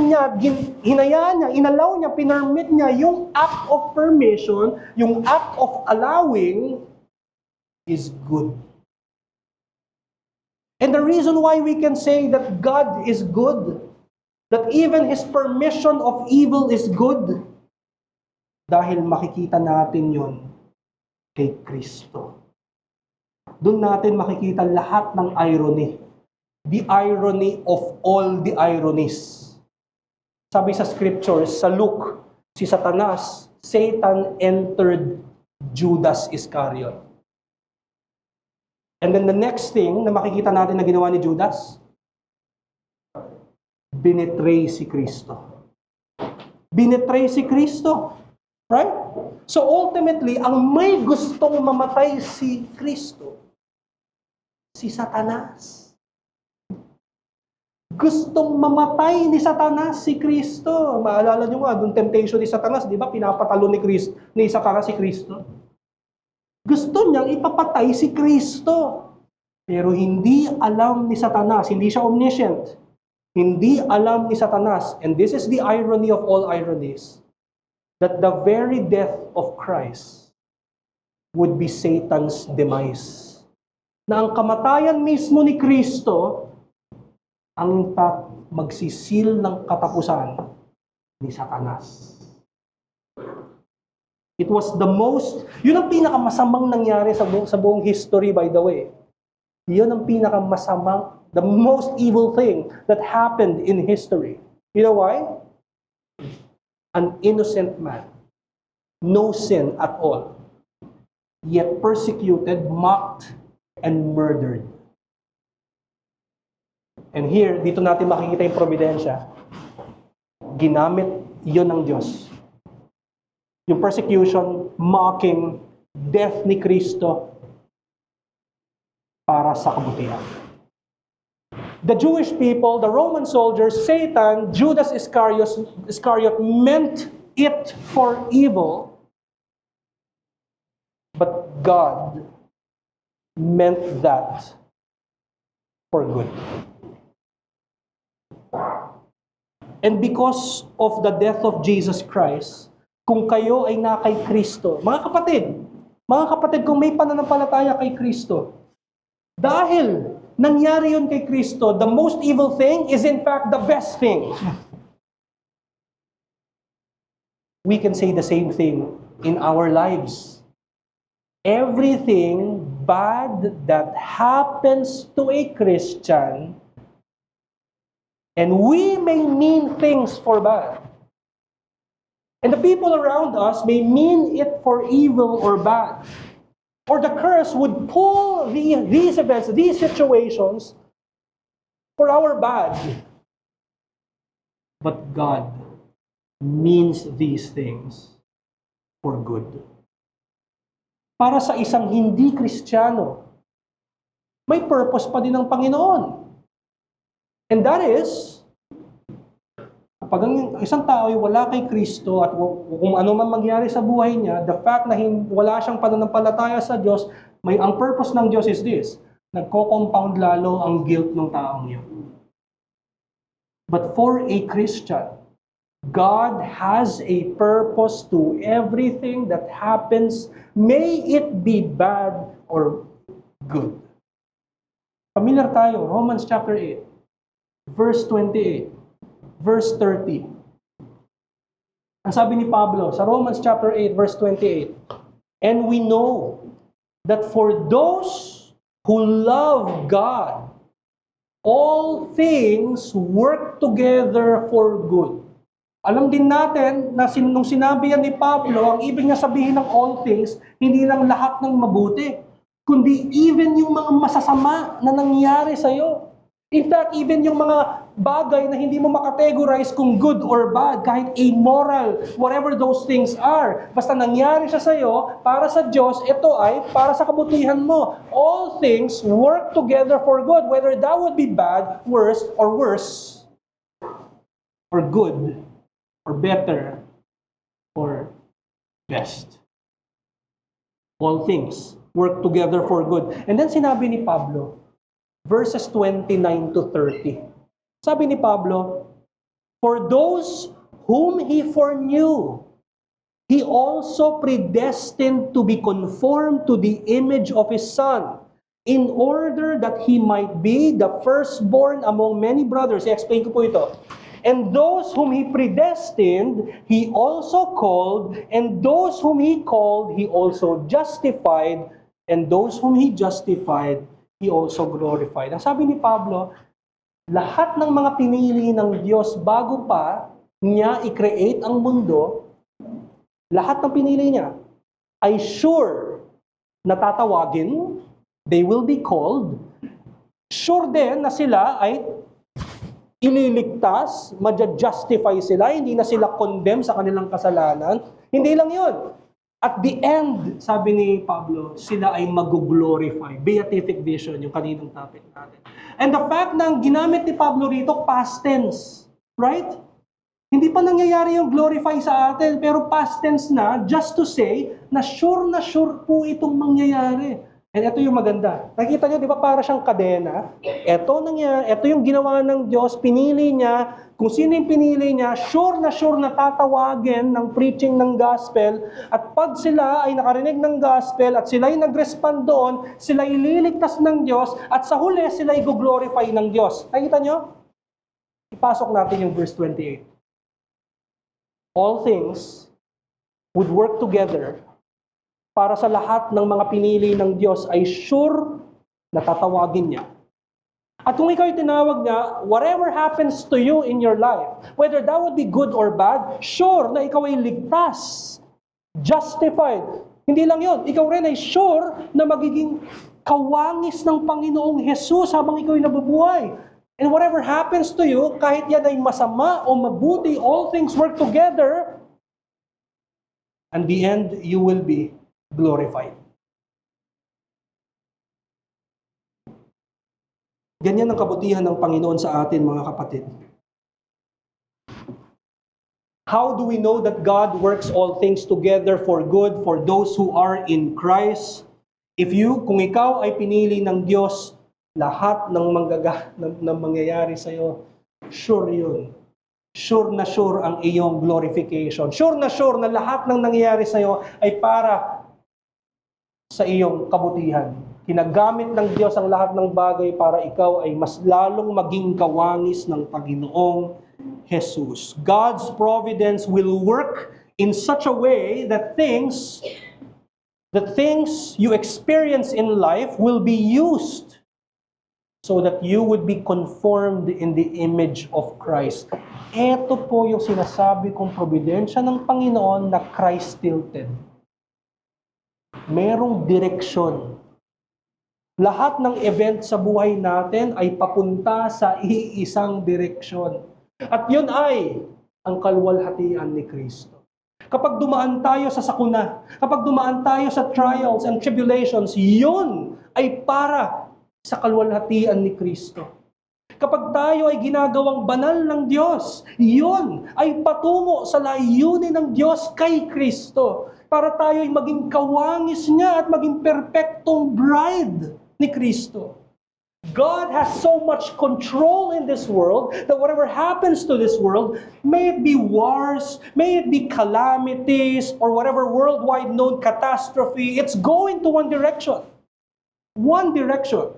S1: niya, pinermit niya, yung act of permission, yung act of allowing, is good. And the reason why we can say that God is good, that even His permission of evil is good, dahil makikita natin yun kay Kristo. Doon natin makikita lahat ng irony. The irony of all the ironies. Sabi sa scriptures, sa Luke, si Satanas, Satan entered Judas Iscariot. And then the next thing na makikita natin na ginawa ni Judas, binetray si Kristo. Binetray si Kristo. Right? So ultimately, ang may gustong mamatay si Kristo, si Satanas. Gustong mamatay ni Satanas si Kristo. Maalala nyo nga, doon temptation ni Satanas, di ba? Pinapatalo ni Satanas si Kristo. Gusto niyang ipapatay si Kristo. Pero hindi alam ni Satanas, hindi siya omniscient. Hindi alam ni Satanas, and this is the irony of all ironies, that the very death of Christ would be Satan's demise. Na ang kamatayan mismo ni Kristo ang in fact magsisil ng katapusan ni Satanas. It was yun ang pinakamasamang nangyari sa buong history, by the way. Yun ang pinakamasamang, the most evil thing that happened in history. You know why? An innocent man, no sin at all, yet persecuted, mocked, and murdered. And here, dito natin makikita yung providensya. Ginamit yun ng Diyos. Yung persecution, mocking, death ni Kristo para sa kabutihan. The Jewish people, the Roman soldiers, Satan, Judas Iscariot meant it for evil, but God meant that for good. And because of the death of Jesus Christ, kung kayo ay na kay Kristo, mga kapatid, kung may pananampalataya kay Kristo, dahil nangyari yun kay Kristo, the most evil thing is in fact the best thing. We can say the same thing in our lives. Everything bad that happens to a Christian, and we may mean things for bad, and the people around us may mean it for evil or bad, or the curse would pull these events, these situations, for our bad. But God means these things for good. Para sa isang hindi Kristiyano, may purpose pa din ng Panginoon. And that is, kapag ang isang tao ay wala kay Kristo at kung ano man mangyari sa buhay niya, the fact na wala siyang pananampalataya sa Diyos, ang purpose ng Diyos is this, nagko-compound lalo ang guilt ng taong yun. But for a Christian, God has a purpose to everything that happens, may it be bad or good. Familiar tayo, Romans chapter 8, verse 28, verse 30. Ang sabi ni Pablo sa Romans chapter 8, verse 28, and we know that for those who love God, all things work together for good. Alam din natin na nung sinabi yan ni Pablo, ang ibig niya sabihin ng all things, hindi lang lahat ng mabuti, kundi even yung mga masasama na nangyari sa'yo. In fact, even yung mga bagay na hindi mo makategorize kung good or bad, kahit amoral, whatever those things are, basta nangyari siya sa'yo, para sa Diyos, ito ay para sa kabutihan mo. All things work together for good, whether that would be bad, worse, or good, or better, or best. All things work together for good. And then sinabi ni Pablo, verses 29 to 30. Sabi ni Pablo, for those whom He foreknew, He also predestined to be conformed to the image of His Son, in order that He might be the firstborn among many brothers. I-explain ko po ito. And those whom He predestined, He also called, and those whom He called, He also justified, and those whom He justified, He also glorified. Ang sabi ni Pablo, lahat ng mga pinili ng Diyos bago pa niya i-create ang mundo, lahat ng pinili niya ay sure na tatawagin, they will be called, sure din na sila ay ililigtas, ma-justify sila, hindi na sila condemn sa kanilang kasalanan. Hindi lang yun. At the end, sabi ni Pablo, sila ay mag-glorify. Beatific vision, yung kaninang topic natin. And the fact na ginamit ni Pablo rito, past tense. Right? Hindi pa nangyayari yung glorify sa atin, pero past tense na, just to say, na sure po itong mangyayari. And ito yung maganda. Nakita nyo, di ba, para siyang kadena? Ito yung ginawa ng Diyos, pinili niya, kung sino yung pinili niya, sure na tatawagin ng preaching ng gospel, at pag sila ay nakarinig ng gospel, at sila ay nag-respond doon, sila ililigtas ng Diyos, at sa huli, sila ay glorify ng Diyos. Nakita nyo? Ipasok natin yung verse 28. All things would work together para sa lahat ng mga pinili ng Diyos ay sure na tatawagin niya. At kung ikaw ay tinawag niya, whatever happens to you in your life, whether that would be good or bad, sure na ikaw ay ligtas, justified. Hindi lang yun, ikaw rin ay sure na magiging kawangis ng Panginoong Jesus habang ikaw ay nabubuhay. And whatever happens to you, kahit yan ay masama o mabuti, all things work together, and the end, you will be glorified. Ganyan ang kabutihan ng Panginoon sa atin, mga kapatid. How do we know that God works all things together for good for those who are in Christ? Kung ikaw ay pinili ng Diyos, lahat ng mangyayari sa iyo, sure yun. Sure na sure ang iyong glorification. Sure na lahat ng nangyayari sa iyo ay para sa iyong kabutihan. Ginagamit ng Diyos ang lahat ng bagay para ikaw ay mas lalong maging kawangis ng Panginoong Jesus. God's providence will work in such a way that things you experience in life will be used so that you would be conformed in the image of Christ. Ito po yung sinasabi kong providensya ng Panginoon na Christ-tilted. Merong direksyon. Lahat ng event sa buhay natin ay papunta sa iisang direksyon. At yun ay ang kalwalhatian ni Kristo. Kapag dumaan tayo sa sakuna, kapag dumaan tayo sa trials and tribulations, yun ay para sa kalwalhatian ni Kristo. Kapag tayo ay ginagawang banal ng Diyos, yun ay patungo sa layunin ng Diyos kay Kristo. Para tayo ay maging kawangis niya at maging perpektong bride ni Kristo. God has so much control in this world that whatever happens to this world, may it be wars, may it be calamities, or whatever worldwide known catastrophe, it's going to one direction. One direction.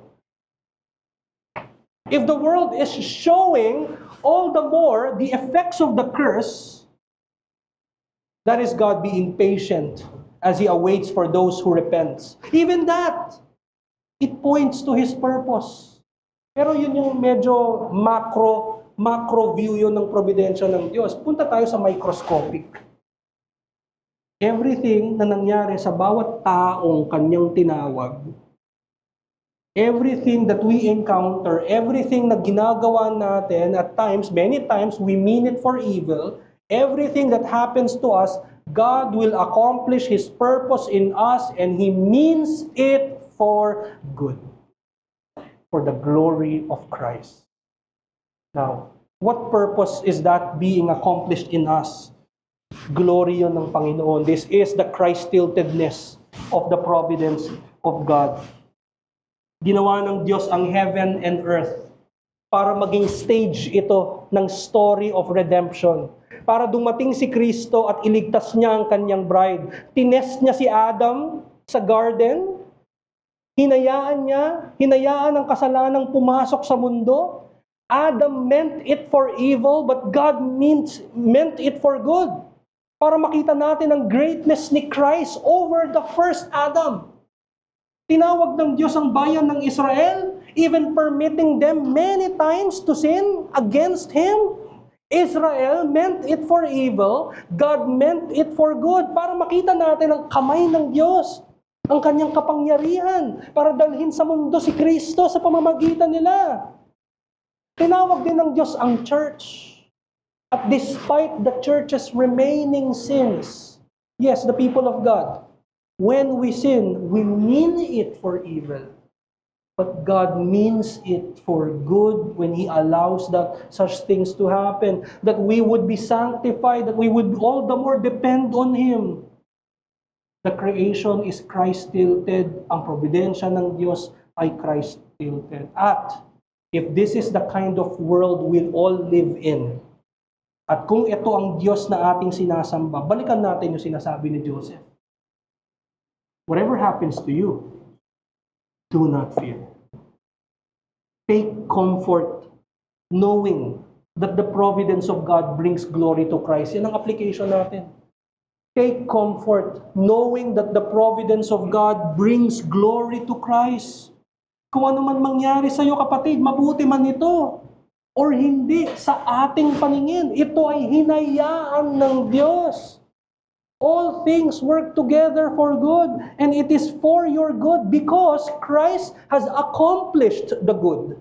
S1: If the world is showing all the more the effects of the curse, that is God being patient as He awaits for those who repent. Even that, it points to His purpose. Pero yun yung medyo macro view yun ng providensya ng Diyos. Punta tayo sa microscopic. Everything na nangyari sa bawat taong kanyang tinawag, everything that we encounter, everything na ginagawa natin, at times, many times, we mean it for evil, everything that happens to us, God will accomplish His purpose in us and He means it for good, for the glory of Christ. Now, what purpose is that being accomplished in us? Glory yun ng Panginoon. This is the Christ-tiltedness of the providence of God. Ginawa ng Diyos ang heaven and earth para maging stage ito ng story of redemption. Para dumating si Kristo at iligtas niya ang kanyang bride. Tinest niya si Adam sa garden. Hinayaan ang kasalanang pumasok sa mundo. Adam meant it for evil, but God meant it for good. Para makita natin ang greatness ni Christ over the first Adam. Tinawag ng Diyos ang bayan ng Israel, even permitting them many times to sin against Him. Israel meant it for evil, God meant it for good. Para makita natin ang kamay ng Diyos, ang kanyang kapangyarihan para dalhin sa mundo si Kristo sa pamamagitan nila. Tinawag din ng Diyos ang church. At despite the church's remaining sins, yes, the people of God, when we sin, we mean it for evil. But God means it for good when He allows such things to happen, that we would be sanctified, that we would all the more depend on Him. The creation is Christ-tilted. Ang providensya ng Diyos ay Christ-tilted. At if this is the kind of world we'll all live in, at kung ito ang Diyos na ating sinasamba, balikan natin yung sinasabi ni Joseph. Whatever happens to you, do not fear. Take comfort knowing that the providence of God brings glory to Christ. Yan ang application natin. Take comfort knowing that the providence of God brings glory to Christ. Kung ano man mangyari sa iyo, kapatid, mabuti man ito or hindi sa ating paningin, ito ay hinayaan ng Diyos. All things work together for good, and it is for your good because Christ has accomplished the good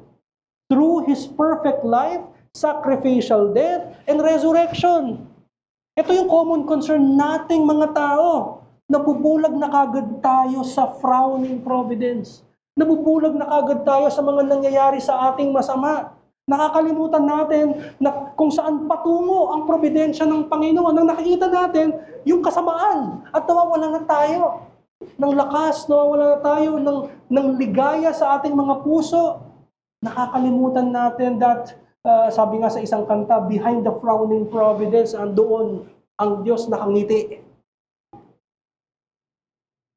S1: through His perfect life, sacrificial death, and resurrection. Ito yung common concern nating mga tao. Nabubulag na kagad tayo sa frowning providence. Nabubulag na kagad tayo sa mga nangyayari sa ating masama. Nakakalimutan natin na kung saan patungo ang probidensya ng Panginoon. Nang nakikita natin yung kasamaan at nawawala na tayo ng lakas, nawawala na tayo ng ligaya sa ating mga puso. Nakakalimutan natin that, sabi nga sa isang kanta, behind the frowning providence, andoon ang Diyos nakangiti.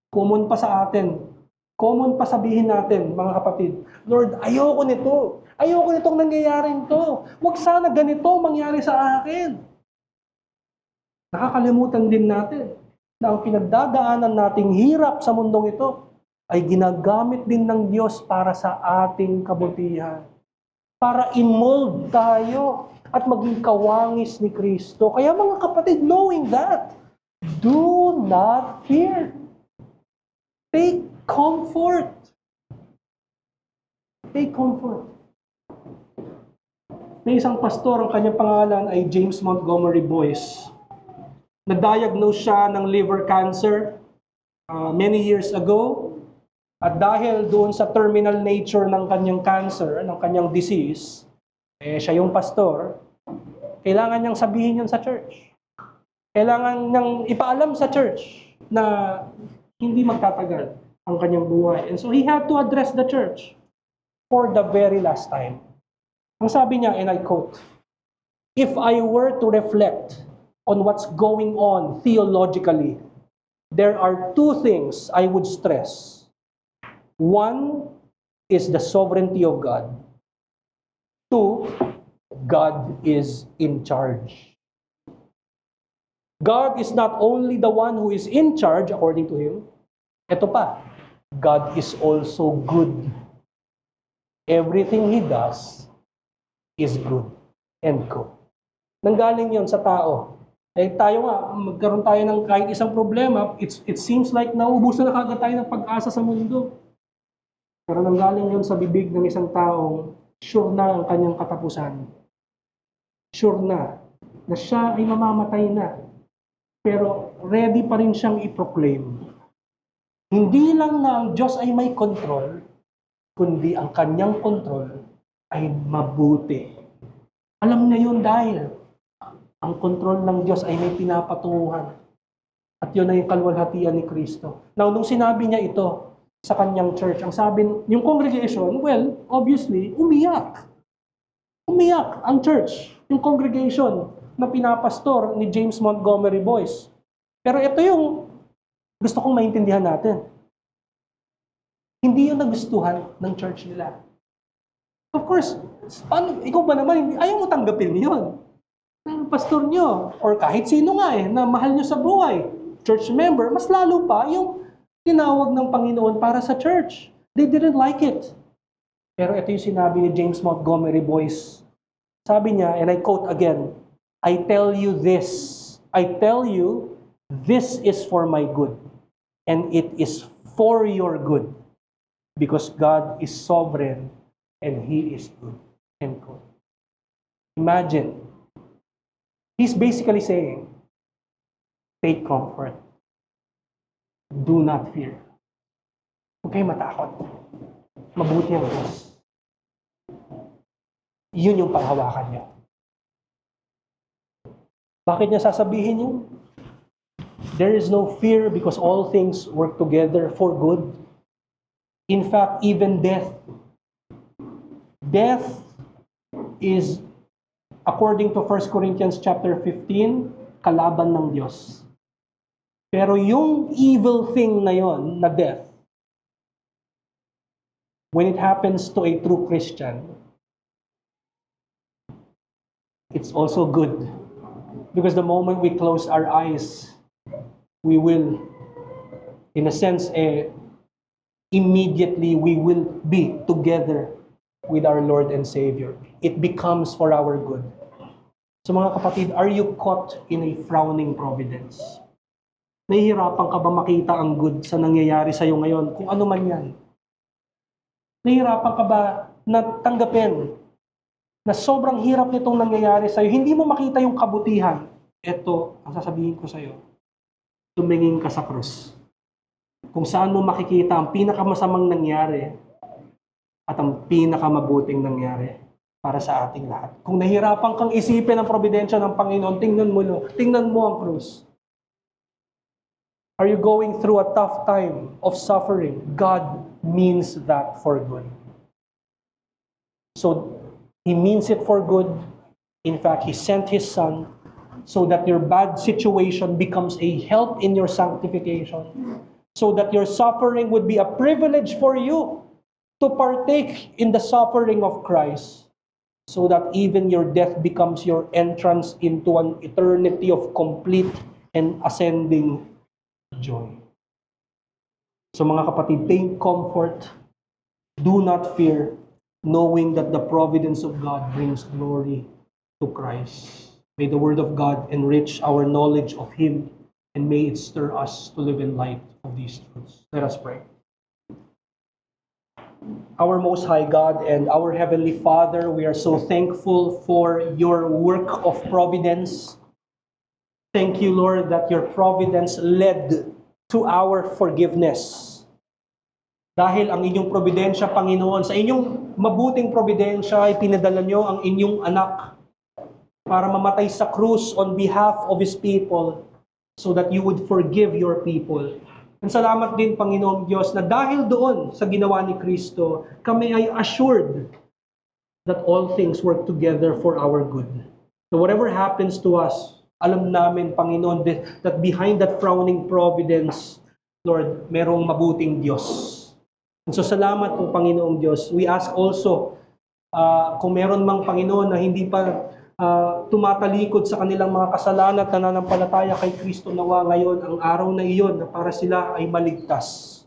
S1: Common pa sa atin. Common pa sabihin natin, mga kapatid, Lord, ayoko nito. Ayoko nitong nangyayaring to. Huwag sana ganito mangyari sa akin. Nakakalimutan din natin na ang pinagdadaanan nating hirap sa mundong ito ay ginagamit din ng Diyos para sa ating kabutihan. Para i-mold tayo at maging kawangis ni Kristo. Kaya mga kapatid, knowing that, do not fear. Take comfort. Take comfort. May isang pastor, ang kanyang pangalan ay James Montgomery Boyce. Na-diagnose siya ng liver cancer many years ago. At dahil doon sa terminal nature ng kanyang cancer, ng kanyang disease, siya yung pastor, kailangan niyang sabihin yun sa church. Kailangan niyang ipaalam sa church na hindi magtatagal ang kanyang buhay. And so he had to address the church for the very last time. Ang sabi niya, and I quote, "If I were to reflect on what's going on theologically, there are two things I would stress. One is the sovereignty of God. Two, God is in charge. God is not only the one who is in charge according to him, ito pa, God is also good. Everything He does is good." End quote. Nanggaling yon sa tao. Tayo nga, magkaroon tayo ng kahit isang problema, it seems like nauubusan na kagad tayo ng pag-asa sa mundo. Pero nanggaling yon sa bibig ng isang taong sure na ang kanyang katapusan. Sure na siya ay mamamatay na. Pero ready pa rin siyang i-proclaim. Hindi lang na ang Diyos ay may control, kundi ang kanyang control ay mabuti. Alam niya yun dahil ang control ng Diyos ay may pinapatunguhan. At yun ay yung kalwalhatian ni Kristo. Now, nung sinabi niya ito sa kanyang church, ang sabi, yung congregation, well, obviously, umiyak. Umiyak ang church, yung congregation na pinapastor ni James Montgomery Boyce. Pero ito yung gusto kong maintindihan natin. Hindi yun nagustuhan ng church nila. Of course, ikaw ba naman, ayaw mo tanggapin yun. Ang pastor nyo, or kahit sino nga na mahal nyo sa buhay, church member, mas lalo pa yung tinawag ng Panginoon para sa church. They didn't like it. Pero ito yung sinabi ni James Montgomery Boyce. Sabi niya, and I quote again, "I tell you this is for my good, and it is for your good, because God is sovereign and He is good." End quote. Imagine, he's basically saying, take comfort. Do not fear. Huwag kayong matakot. Mabuti ang Diyos. Yun yung panghawakan niyo. Bakit niya sasabihin yun? There is no fear because all things work together for good. In fact, even death is, according to 1 Corinthians chapter 15, kalaban ng Diyos. Pero yung evil thing na yon, na death, when it happens to a true Christian, it's also good. Because the moment we close our eyes, we will, in a sense, immediately we will be together with our Lord and Savior. It becomes for our good. So mga kapatid, are you caught in a frowning providence? Nahihirapan ka ba makita ang good sa nangyayari sa iyo ngayon, kung ano man yan? Nahihirapan ka ba na tanggapin na sobrang hirap nitong nangyayari sa iyo, hindi mo makita yung kabutihan? Ito, ang sasabihin ko sa iyo, tumingin ka sa krus. Kung saan mo makikita ang pinakamasamang nangyari at ang pinakamabuting nangyari para sa ating lahat. Kung nahirapan kang isipin ang providensya ng Panginoon, tingnan mo ang krus. Are you going through a tough time of suffering? God means that for good. So, He means it for good. In fact, He sent His Son so that your bad situation becomes a help in your sanctification, so that your suffering would be a privilege for you to partake in the suffering of Christ, so that even your death becomes your entrance into an eternity of complete and ascending joy. So mga kapatid, take comfort, do not fear, knowing that the providence of God brings glory to Christ. May the Word of God enrich our knowledge of Him, and may it stir us to live in light of these truths. Let us pray. Our Most High God and our Heavenly Father, we are so thankful for your work of providence. Thank you, Lord, that your providence led to our forgiveness. Dahil ang inyong providensya, Panginoon, sa inyong mabuting providensya ay pinadala nyo ang inyong anak para mamatay sa krus on behalf of His people so that you would forgive your people. And salamat din, Panginoong Diyos, na dahil doon sa ginawa ni Kristo, kami ay assured that all things work together for our good. So whatever happens to us, alam namin, Panginoon, that behind that frowning providence, Lord, merong mabuting Diyos. And so salamat po, Panginoong Diyos. We ask also, kung meron mang, Panginoon, na hindi pa tumatalikod sa kanilang mga kasalanan at nananampalataya kay Kristo, nawa ngayon ang araw na iyon na para sila ay maligtas.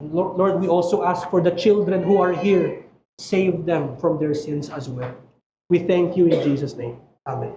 S1: Lord, we also ask for the children who are here, save them from their sins as well. We thank you in Jesus' name. Amen.